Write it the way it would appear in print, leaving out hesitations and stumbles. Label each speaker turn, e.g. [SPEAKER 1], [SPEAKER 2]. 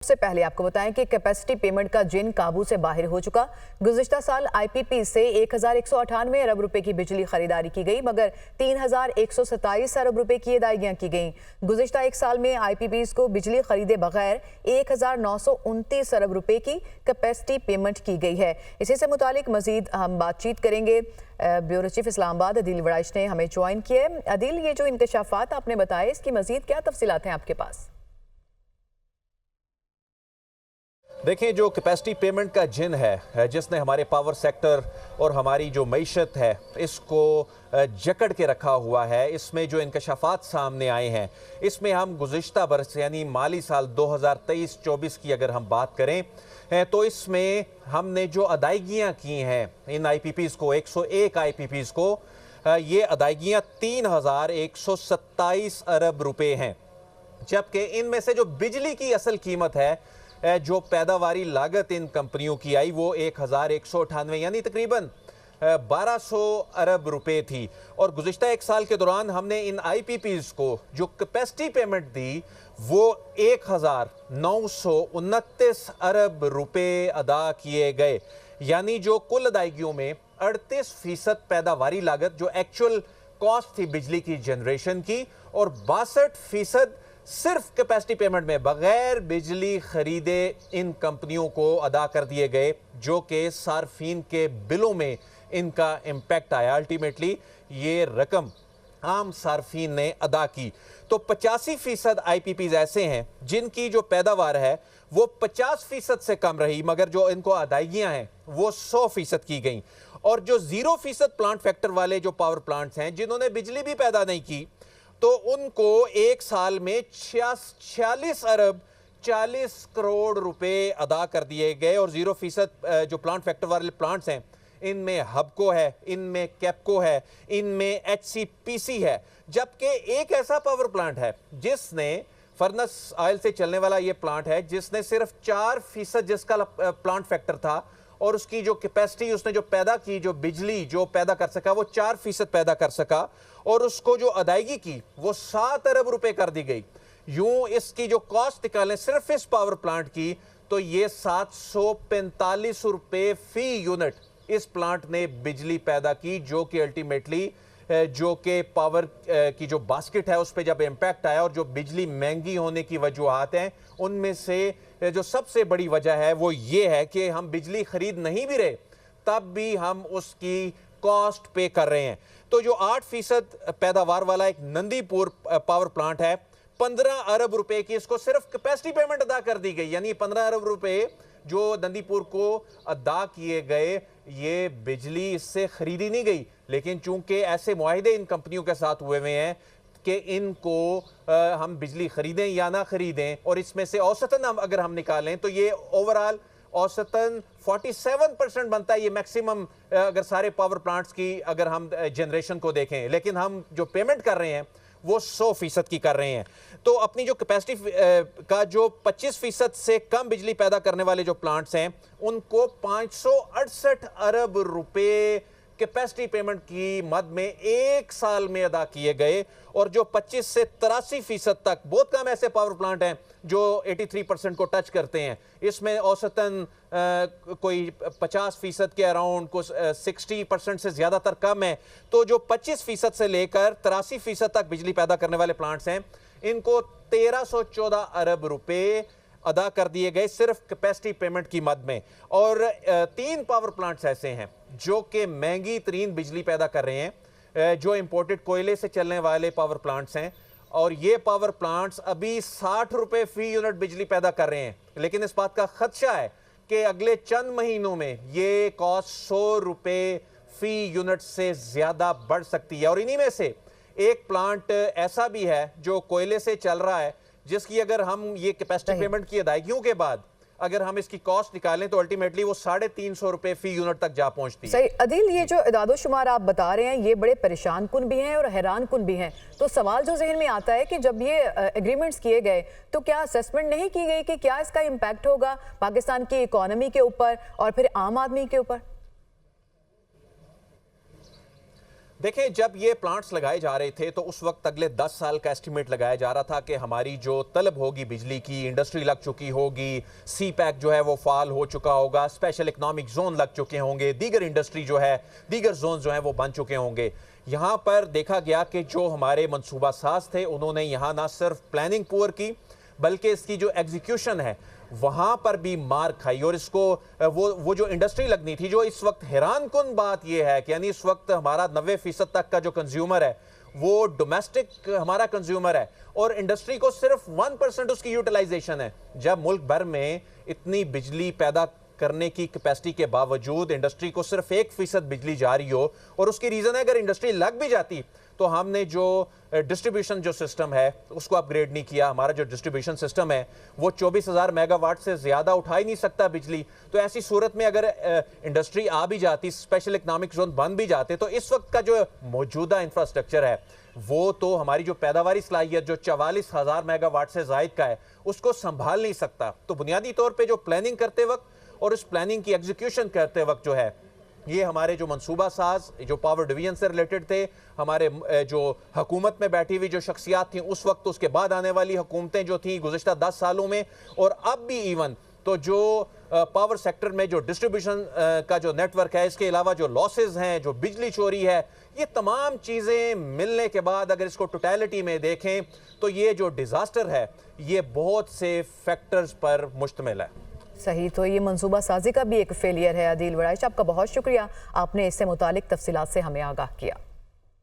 [SPEAKER 1] सबसे पहले आपको बताएं कि कैपेसिटी पेमेंट का जिन काबू से बाहर हो चुका। गुज़िश्ता साल आईपीपी से 1198 अरब रुपए की बिजली खरीदारी की गई, मगर 3127 अरब रुपए की अदायगियां की गईं। गुज़िश्ता एक साल में आईपीपी को बिजली खरीदे बगैर 1929 अरब रुपए की कैपेसिटी पेमेंट की गई है। इसी से मुतालिक मजीद हम बातचीत करेंगे। ब्यूरो चीफ इस्लामाबाद अदील वड़ाइश ने हमें ज्वाइन किया है। अदील, ये जो इंकशाफात आपने बताए, इसकी मजीद क्या तफसीलात हैं आपके पास?
[SPEAKER 2] देखें, जो कैपेसिटी पेमेंट का जिन है जिसने हमारे पावर सेक्टर और हमारी जो मईशत है इसको जकड़ के रखा हुआ है, इसमें जो इंकशाफात सामने आए हैं, इसमें हम गुज़िश्ता बरस यानी माली साल 2023-24 की अगर हम बात करें तो इसमें हमने जो अदायगियाँ की हैं इन आईपीपीज़ को, 101 आईपीपीज़ को, ये अदायगियाँ 3127 अरब रुपए हैं। जबकि इनमें से जो बिजली की असल कीमत है, जो पैदावारी लागत इन कंपनियों की आई, वो 1198 यानी तकरीबन 1200 अरब रुपए थी। और गुज़िश्ता एक साल के दौरान हमने इन आईपीपीज़ को जो कैपेसिटी पेमेंट दी वो 1929 अरब रुपए अदा किए गए। यानी जो कुल अदायगियों में 38% पैदावारी लागत जो एक्चुअल कॉस्ट थी बिजली की जनरेशन की, और 62% सिर्फ कैपेसिटी पेमेंट में बगैर बिजली खरीदे इन कंपनियों को अदा कर दिए गए, जो कि सार्फिन के बिलों में इनका इम्पैक्ट आया। अल्टीमेटली ये रकम आम सार्फिन ने अदा की। तो 85% आईपीपीज़ ऐसे हैं जिनकी जो पैदावार है वो 50% से कम रही, मगर जो इनको अदायगियां हैं वो 100% की गई। और जो 0% प्लांट फैक्टर वाले जो पावर प्लांट्स हैं जिन्होंने बिजली भी पैदा नहीं की, तो उनको एक साल में 46 अरब 40 करोड़ रुपए अदा कर दिए गए। और 0% जो प्लांट फैक्टर वाले प्लांट्स हैं, इनमें हबको है, इनमें कैपको है, इनमें एचसीपीसी है। जबकि एक ऐसा पावर प्लांट है जिसने फर्नेस ऑयल से चलने वाला ये प्लांट है जिसने सिर्फ 4% जिसका प्लांट फैक्टर था, और उसकी जो कैपेसिटी उसने जो पैदा की, जो बिजली जो पैदा कर सका, वो 4% पैदा कर सका, और उसको जो अदायगी की वो 7 अरब रुपए कर दी गई। यूं इसकी जो कॉस्ट निकालें सिर्फ इस पावर प्लांट की, तो ये 745 रुपए फी यूनिट इस प्लांट ने बिजली पैदा की, जो कि अल्टीमेटली जो कि पावर की जो बास्केट है उस पर जब इम्पैक्ट आया, और जो बिजली महंगी होने की वजूहात हैं उनमें से जो सबसे बड़ी वजह है वो ये है कि हम बिजली खरीद नहीं भी रहे तब भी हम उसकी कॉस्ट पे कर रहे हैं। तो जो 8% पैदावार वाला एक नंदीपुर पावर प्लांट है, 15 अरब रुपए की इसको सिर्फ कैपेसिटी पेमेंट अदा कर दी गई। यानी 15 अरब रुपए जो नंदीपुर को अदा किए गए, ये बिजली इससे खरीदी नहीं गई, लेकिन चूंकि ऐसे मुआहिदे इन कंपनियों के साथ हुए हुए हैं कि इनको हम बिजली खरीदें या ना खरीदें, और इसमें से औसतन हम अगर हम निकालें तो ये ओवरऑल औसतन 47% बनता है। ये मैक्सिमम अगर सारे पावर प्लांट्स की अगर हम जनरेशन को देखें, लेकिन हम जो पेमेंट कर रहे हैं वो 100% की कर रहे हैं। तो अपनी जो कैपेसिटी का जो 25% से कम बिजली पैदा करने वाले जो प्लांट्स हैं, उनको 568 अरब रुपए कैपेसिटी पेमेंट की मद में एक साल में अदा किए गए। और जो 25 से 83% तक, बहुत कम ऐसे पावर प्लांट हैं जो 83% को टच करते हैं, इसमें औसतन कोई 50% के अराउंड को 60% से ज्यादातर कम है। तो जो 25% से लेकर 83% तक बिजली पैदा करने वाले प्लांट्स हैं, इनको 1314 अरब रुपए अदा कर दिए गए सिर्फ कैपेसिटी पेमेंट की मद में। और 3 पावर प्लांट्स ऐसे हैं जो कि महंगी तरीन बिजली पैदा कर रहे हैं, जो इंपोर्टेड कोयले से चलने वाले पावर प्लांट्स हैं, और ये पावर प्लांट्स अभी 60 रुपए फी यूनिट बिजली पैदा कर रहे हैं। लेकिन इस बात का खदशा है कि अगले चंद महीनों में ये कॉस्ट 100 रुपए फी यूनिट से ज्यादा बढ़ सकती है। और इन्हीं में से एक प्लांट ऐसा भी है जो कोयले से चल रहा है, जिसकी अगर हम ये कैपेसिटी पेमेंट की अदायगियों के बाद अगर हम इसकी कॉस्ट निकालें तो अल्टीमेटली वो 350 रुपए फी यूनिट तक जा पहुंचती है।
[SPEAKER 1] सही अदील, ये जो इदादोशुमार आप बता रहे हैं ये बड़े परेशान कुन भी हैं और हैरान कुन भी हैं। तो सवाल जो जहन में आता है कि जब ये एग्रीमेंट्स किए गए तो क्या असेसमेंट नहीं की गई कि क्या इसका इम्पैक्ट होगा पाकिस्तान की इकोनॉमी के ऊपर और फिर आम आदमी के ऊपर?
[SPEAKER 2] देखें, जब ये प्लांट्स लगाए जा रहे थे तो उस वक्त अगले 10 साल का एस्टिमेट लगाया जा रहा था कि हमारी जो तलब होगी बिजली की, इंडस्ट्री लग चुकी होगी, सी पैक जो है वो फाल हो चुका होगा, स्पेशल इकोनॉमिक जोन लग चुके होंगे, दीगर इंडस्ट्री जो है, दीगर जोन जो है वो बन चुके होंगे। यहाँ पर देखा गया कि जो हमारे मनसूबा साज थे उन्होंने यहाँ ना सिर्फ प्लानिंग पुअर की बल्कि इसकी जो एग्जीक्यूशन है वहां पर भी मार खाई। और इसको वो जो इंडस्ट्री लगनी थी, जो इस वक्त हैरान कुन बात यह है कि यानी इस वक्त हमारा 90% तक का जो कंज्यूमर है वो डोमेस्टिक हमारा कंज्यूमर है और इंडस्ट्री को सिर्फ 1% उसकी यूटिलाइजेशन है। जब मुल्क भर में इतनी बिजली पैदा करने की कैपेसिटी के बावजूद इंडस्ट्री को सिर्फ 1% बिजली जा रही हो, और उसकी रीजन है अगर इंडस्ट्री लग भी जाती तो हमने जो डिस्ट्रीब्यूशन जो सिस्टम है उसको अपग्रेड नहीं किया। हमारा जो डिस्ट्रीब्यूशन सिस्टम है वो 24,000 मेगावाट से ज्यादा उठा ही नहीं सकता बिजली। तो ऐसी सूरत में अगर इंडस्ट्री आ भी जाती, स्पेशल इकोनॉमिक जोन बन भी जाते, तो इस वक्त का जो मौजूदा इंफ्रास्ट्रक्चर है वो तो हमारी जो पैदावारी सलाहियत जो 44,000 मेगावाट से जायद का है उसको संभाल नहीं सकता। तो बुनियादी तौर पर जो प्लानिंग करते वक्त और उस प्लानिंग की एग्जीक्यूशन करते वक्त जो है ये हमारे जो मनसूबा साज जो पावर डिवीजन से रिलेटेड थे, हमारे जो हुकूमत में बैठी हुई जो शख्सियात थी उस वक्त, उसके बाद आने वाली हुकूमतें जो थी गुज़िश्ता 10 सालों में, और अब भी इवन तो जो पावर सेक्टर में जो डिस्ट्रीब्यूशन का जो नेटवर्क है, इसके अलावा जो लॉसेज हैं, जो बिजली चोरी है, ये तमाम चीज़ें मिलने के बाद अगर इसको टोटलिटी में देखें तो ये जो डिज़ास्टर है ये बहुत से फैक्टर्स पर मुश्तमिल है।
[SPEAKER 1] सही, तो ये मंसूबा साजी का भी एक फेलियर है। आदिल वड़ाइच, आपका बहुत शुक्रिया, आपने इससे मुतालिक तफसीलात से हमें आगाह किया।